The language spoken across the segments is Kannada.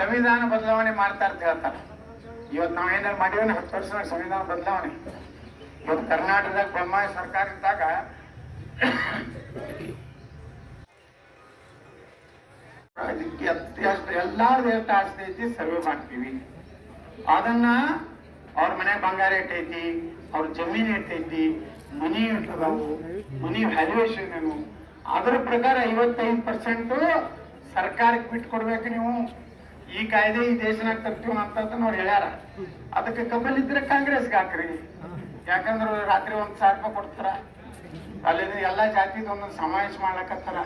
ಸಂವಿಧಾನ ಬದಲಾವಣೆ ಮಾಡ್ತಾ ಅಂತ ಹೇಳ್ತಾರೆ. ಇವತ್ತು ನಾವೇನಾರು ಮಾಡಿವ 10 ವರ್ಷ ಸಂವಿಧಾನ ಬದಲಾವಣೆ. ಇವತ್ತು ಕರ್ನಾಟಕದಾಗ ಬೊಮ್ಮಾಯಿ ಸರ್ಕಾರ ಇದ್ದಾಗ ಎಲ್ಲಾರ್ದು ಎಷ್ಟು ಆಸ್ತಿ ಐತಿ ಸರ್ವೆ ಮಾಡ್ತೀವಿ. ಅದನ್ನ ಅವ್ರ ಮನೆ ಬಂಗಾರ ಎಟ್ಟೈತಿ, ಅವ್ರ ಜಮೀನ್ ಎಟ್ಟೈತಿ, ಮನಿ ಎಟ್ಟದಾವು, ಮನಿ ವ್ಯಾಲ್ಯೂಯೇಷನ್ ಏನು, ಅದ್ರ ಪ್ರಕಾರ 55% ಸರ್ಕಾರಕ್ಕೆ ಬಿಟ್ಟು ಕೊಡ್ಬೇಕು. ನೀವು ಈ ಕಾಯ್ದೆ ಈ ದೇಶನಾಗ ತರ್ತೀವ ಅಂತದನ್ನ ಅವ್ರು ಹೇಳ್ಯಾರ. ಅದಕ್ಕೆ ಕಬ್ಬಲ್ ಇದ್ರೆ ಕಾಂಗ್ರೆಸ್ಗೆ ಹಾಕ್ರಿ. ಯಾಕಂದ್ರೆ ರಾತ್ರಿ 1,000 ರೂಪಾಯಿ ಕೊಡ್ತಾರ, ಅಲ್ಲಿ ಎಲ್ಲಾ ಜಾತಿದ ಒಂದೊಂದು ಸಮಾವೇಶ ಮಾಡ್ಲಕತ್ತಾರ.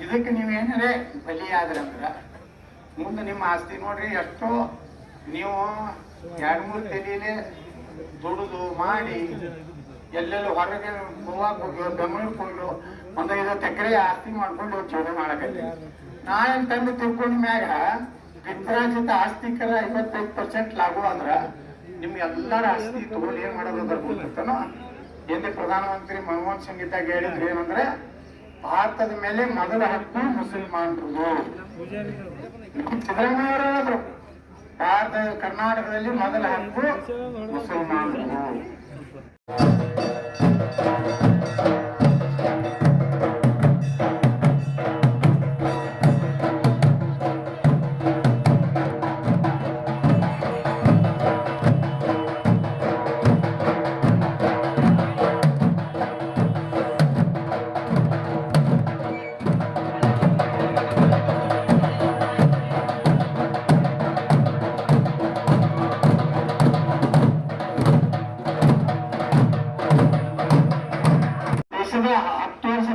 ಇದಕ್ಕೆ ನೀವು ಏನಾರೇ ಬಲಿಯಾದ್ರಂದ್ರ ಮುಂದೆ ನಿಮ್ಮ ಆಸ್ತಿ ನೋಡ್ರಿ, ಎಷ್ಟೋ ನೀವು 2-3 ತೆಲೀಲೆ ದುಡಿದು ಮಾಡಿ ಎಲ್ಲೆಲ್ಲೋ ಹೊರಗೆ ಗೋವಾಕ್ ಹೋಗ್ಯೋ, ಬೆಂಗಳೂರಿಗೆ ಹೋಗ್ಯೋ, 1-50 ಎಕರೆ ಆಸ್ತಿ ಮಾಡ್ಕೊಂಡು ಜೀವನ ಮಾಡಕತ್ತಿ. ನಾನ್ ತಂದು ತಿಳ್ಕೊಂಡ ಮ್ಯಾಗ ಪಿತ್ರಾಜಿತ ಆಸ್ತಿಕರ 55% ಲಾಭ ಅಂದ್ರ ನಿಮ್ಗೆ ಎಲ್ಲರ ಆಸ್ತಿ ತಗೊಂಡು ಏನ್ ಮಾಡೋದು ಬರ್ಬೋದಿರ್ತಾನೋ. ಎಲ್ಲಿ ಪ್ರಧಾನಮಂತ್ರಿ ಮನಮೋಹನ್ ಸಿಂಗ್ ಇದ್ದಾಗ ಹೇಳಿದ್ರು ಏನಂದ್ರೆ, ಭಾರತದ ಮೇಲೆ ಮೊದಲ ಹಕ್ಕು ಮುಸಲ್ಮಾನರು. ಸಿದ್ದರಾಮಯ್ಯ ಅವರು ಹೇಳಿದ್ರು, ಕರ್ನಾಟಕದಲ್ಲಿ ಮೊದಲ ಹಕ್ಕು ಮುಸಲ್ಮಾನರು.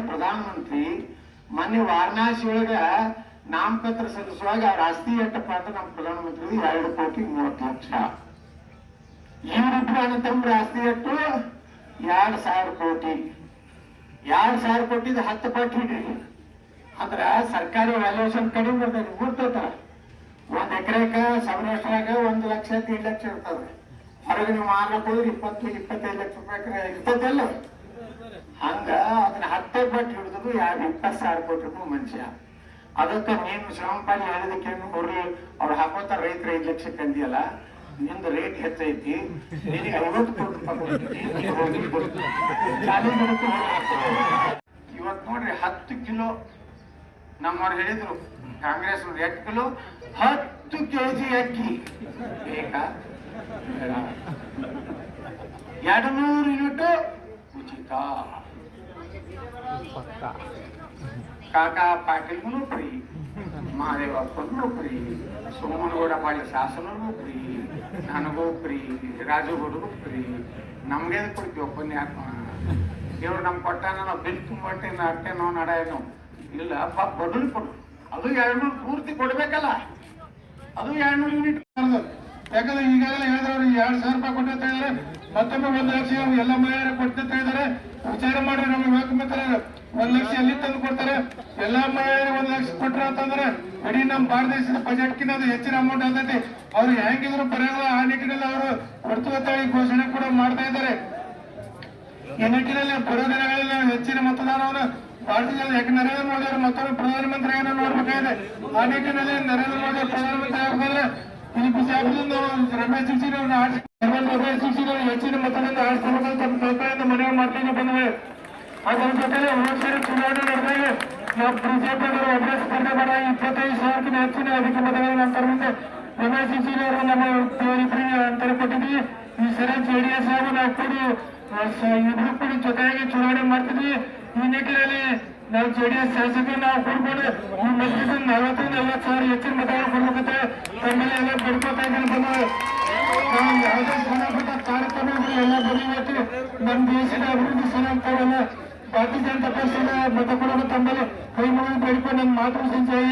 ಪ್ರಧಾನಮಂತ್ರಿ ಮೊನ್ನೆ ವಾರಣಾಸಿ ಒಳಗ ನಾಮಪತ್ರ ಸಲ್ಲಿಸುವಾಗ ಅವ್ರ ಆಸ್ತಿ ಎಷ್ಟಪ್ಪ ಅಂತ ನಮ್ಮ ಪ್ರಧಾನಮಂತ್ರಿ 2,30,00,000. ಇವರಿಬ್ರು ಅಣ್ಣ ತಮ್ಮ ಆಸ್ತಿ ಎಷ್ಟು? 2,000 ಕೋಟಿ. 2,000 ಕೋಟಿದ 10 ಪಟ್ಟು ಹಿಡ್ರಿ. ಅಂದ್ರ ಸರ್ಕಾರಿ ವ್ಯಾಲ್ಯೂಯೇಷನ್ ಕಡಿಮೆ ಬರ್ತದೆ. ಗುರ್ತೈತಾರ 1 ಎಕರೆಕ ಸೌರಾಷ್ಟ್ರಾಗ 1 ಲಕ್ಷ 1.5 ಲಕ್ಷ ಇರ್ತದೆ. ಹೊರಗೆ ನೀವು ಮಾರ್ಲಕ್ ಹೋದ್ರೆ 20-25 ಲಕ್ಷ ರೂಪಾಯಿ ಇರ್ತದಲ್ಲ. ಹಂಗ ಅದನ್ನ 10 ಪಟ್ಟು ಹಿಡಿದ್ರು 20,000 ಕೋಟಿ ರೂಪಾಯಿ ಮನುಷ್ಯ. ಅದಕ್ಕೆ ನೀನು ಶ್ರಮಪಾಲಿ ಹೇಳಿದಕ್ಕೆ ನೋಡ್ರಿ, ಅವ್ರು ಹಾಕೋತಾರ ರೈತರು 5 ಲಕ್ಷ ಕಂದಿಯಲ್ಲ, ನಿಂದು ರೇಟ್ ಹೆಚ್ಚೈತಿ, ನಿನಗೆ 50 ಕೋಟಿ ರೂಪಾಯಿ. ಇವತ್ತು ನೋಡ್ರಿ 10 ಕಿಲೋ ನಮ್ಮವ್ರು ಹೇಳಿದ್ರು ಕಾಂಗ್ರೆಸ್ 8 ಕಿಲೋ 10 ಕೆಜಿ ಅಕ್ಕಿ ಬೇಕಾ? 200 ಯೂನಿಟ್ ಉಚಿತ. ಕಾಕಾ ಪಾಟೀಲ್ಗೂ ಫ್ರೀ, ಮಹಾದೇವಪ್ಪಗೂ ಫ್ರೀ, ಸೋಮನಗೌಡ ಪಾಟೀಲ್ ಶಾಸನಗೂ ಫ್ರೀ, ನನಗೂ ಫ್ರೀ, ರಾಜುಗೌಡಗೂ ಫ್ರೀ. ನಮ್ಗೆ ಕೊಡ್ತೀವಿ ಒಪ್ಪನ್ಯಾಕ? ಇವ್ರು ನಮ್ ಕೊಟ್ಟಾನ ನಾವು ಬಿಲ್ ತುಂಬಟ್ಟೇನು ಅಟ್ಟೆ ನಾವು ನಡೇನು ಇಲ್ಲ. ಬಡಲು ಕೊಡು, ಅದು 200 ಪೂರ್ತಿ ಕೊಡ್ಬೇಕಲ್ಲ. ಅದು 200 ಯೂನಿಟ್. ಯಾಕಂದ್ರೆ ಈಗಾಗಲೇ ಹೇಳಿದವ್ರು 2,000 ರೂಪಾಯಿ ಕೊಟ್ಟಿರ್ತಾ ಇದಾರೆ, ಮತ್ತೊಮ್ಮೆ 1 ಲಕ್ಷ ಎಲ್ಲ ಮಹಿಳೆಯರ ಕೊಟ್ಟಿರ್ತಾ ಇದಾರೆ. ವಿಚಾರ ಮಾಡ್ರಿ, ನಮ್ಗೆ ಹೇಳ್ಕೊಂಬತ್ತಾರೆ 1 ಲಕ್ಷ ಎಲ್ಲಿ ತಂದು ಕೊಡ್ತಾರೆ? ಎಲ್ಲಾ ಮಹಿಳೆಯರಿಗೆ 1 ಲಕ್ಷ ಕೊಟ್ರ ಅಂತಂದ್ರೆ ಇಡೀ ನಮ್ಮ ಭಾರತ ದೇಶದ ಬಜೆಟ್ಗಿಂತ ಅದು ಹೆಚ್ಚಿನ ಅಮೌಂಟ್ ಆಗ್ತೈತಿ. ಅವ್ರು ಹೆಂಗಿದ್ರು ಬರೋಲ್ಲ, ಆ ನಿಟ್ಟಿನಲ್ಲಿ ಅವರು ಕೊಡ್ತುವತ್ತಾಗಿ ಘೋಷಣೆ ಕೂಡ ಮಾಡ್ತಾ ಇದ್ದಾರೆ. ಈ ನಿಟ್ಟಿನಲ್ಲಿ ಬರೋ ದಿನಗಳಲ್ಲಿ ಹೆಚ್ಚಿನ ಮತದಾನವನ್ನು ಭಾರತೀಯ ನರೇಂದ್ರ ಮೋದಿ ಅವರು ಮತ್ತೊಮ್ಮೆ ಪ್ರಧಾನಮಂತ್ರಿಯನ್ನು ನೋಡ್ಬೇಕಾಗಿದೆ. ಆ ನಿಟ್ಟಿನಲ್ಲಿ ನರೇಂದ್ರ ಮೋದಿ ಅವರು ಪ್ರಧಾನಮಂತ್ರಿ ಆಗಬೇಕಾದ್ರೆ ರಮೇಶ್ ಜಿಗಜಿಣಗಿ ಹೆಚ್ಚಿನ ಮತದಿಂದ ಆರಿಸಬೇಕಂತ ತಮ್ಮ ಸರ್ಕಾರದಿಂದ ಮನವಿ ಮಾಡ್ಕೊಂಡು ಬಂದಿವೆ. ಅದರ ಜೊತೆಗೆ ಹೋದ ಚುನಾವಣೆ ನಡೆದಾಗ ನಾವು ಬಿಜೆಪಿ ಒಬ್ಬರೇ ಸ್ಪರ್ಧೆ ಮಾಡ 25,000ಕ್ಕಿಂತ ಹೆಚ್ಚಿನ ಅಧಿಕ ಮತಗಳ ಅಂತರ ಮುಂದೆ ರಮೇಶ್ ಜಿಗಜಿಣಗಿ ಅವರು ನಮ್ಮ ಇಬ್ಬರಿಗೆ ಅಂತರ ಕೊಟ್ಟಿದ್ವಿ. ಈ ಸರಿ JDS ಹಾಗೂ ನಾವು ಕೂಡಿ ಇಬ್ರು ಕೂಡ ಜೊತೆಯಾಗಿ ಚುನಾವಣೆ ಮಾಡ್ತಿದ್ವಿ. ಈ ನಿಟ್ಟಿನಲ್ಲಿ ನಾವು JDS ಶಾಸಕರು ನಾವು ಕೂಡ್ಕೊಂಡು ಈ ಮಸೀದಿ 40-40 ಹೆಚ್ಚಿನ ಮತಗಳು ಕೊಡ್ಬೇಕಂತ ತಮ್ಮಲ್ಲಿ ಎಲ್ಲ ಬಿಡ್ಕೋತಾ ಇದ್ದೀನಿ. ಬಂದು ನಾವು ಯಾವುದೇ ಸಣ್ಣ ಪುಟ್ಟ ಕಾರ್ಯಕ್ರಮಗಳು ಎಲ್ಲ ಬರೀಬೇಕು. ನಮ್ಮ ದೇಶದ ಅಭಿವೃದ್ಧಿ ಸಲಹೆಲ್ಲ ಭಾರತೀಯ ಜನತಾ ಪಕ್ಷದ ಮತ ಕೊಡೋದು ತಮ್ಮಲ್ಲಿ ಕೈ ಮುಗಿದು ಬೇಡಿಕೊಂಡು ನನ್ನ ಮಾತು ಜಯ